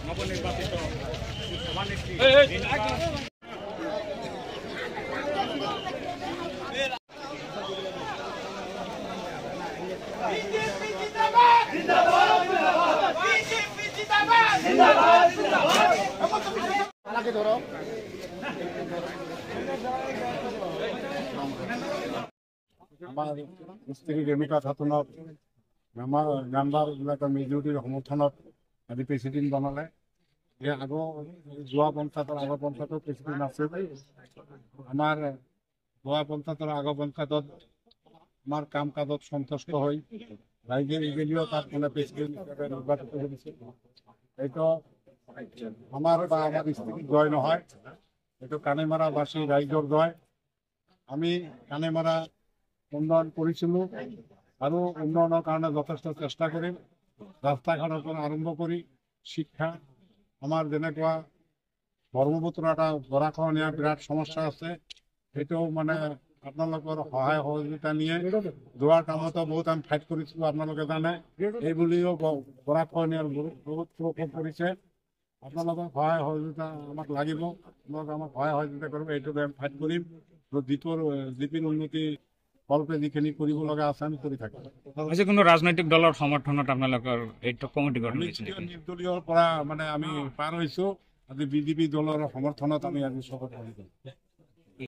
নবনিৰ্বাচিত সভানেত্ৰী আমাৰ স্ত্ৰী ৰেণুকা খাতুনৰ মেম্বাৰ বিলাকৰ মেজৰিটিৰ সমৰ্থনত আজি প্ৰেচিডেণ্ট বনালে। ইয়াৰ যোৱা পঞ্চায়তৰ আগৰ পঞ্চায়তৰ প্ৰেচিডেণ্ট আছিল। আমাৰ যোৱা পঞ্চায়তৰ আগৰ পঞ্চায়তত আমাৰ কাম কাজত সন্তুষ্ট হৈ ৰাইজে ইজনেও তাত মানে প্ৰেচিডেণ্ট হিচাপে নিৰ্বাচিত কৰিছে। এইটো আমাৰ বা আমাৰ স্ত্ৰীৰ জয় নহয়, এইটো কানেমাৰাবাসী ৰাইজৰ জয়। আমি কানেমাৰা উন্নয়ন কৰিছিলোঁ আৰু উন্নয়নৰ কাৰণে যথেষ্ট চেষ্টা কৰিম। ৰাস্তা ঘাটৰ পৰা আৰম্ভ কৰি শিক্ষা, আমাৰ যেনেকুৱা ব্ৰহ্মপুত্ৰ এটা গৰাখহনীয়া বিৰাট সমস্যা আছে, সেইটো মানে আপোনালোকৰ সহায় সহযোগিতা নিয়ে যোৱাৰ কামতো বহুত আমি ফাইট কৰিছিলোঁ, আপোনালোকে জানে। এই বুলিও গৰাখহনীয়াৰ বহুত প্ৰকোপ কৰিছে। আপোনালোকৰ সহায় সহযোগিতা আমাক লাগিব, আপোনালোকে আমাক সহায় সহযোগিতা কৰিব, এইটো আমি ফাইট কৰিম। জিপিৰ উন্নতি কল্পে যিখিনি কৰিব লগা আছে আমি কৰি থাকিম। কোনো ৰাজনৈতিক দলৰ সমৰ্থনত আপোনালোকৰ এইটো কমিটি গঠন কৰিছে? নিৰ্দলীয়ৰ পৰা মানে আমি পাৰ হৈছোঁ। আজি বিজেপি দলৰ সমৰ্থনত আমি আজি শপত গ্ৰহণ কৰিম।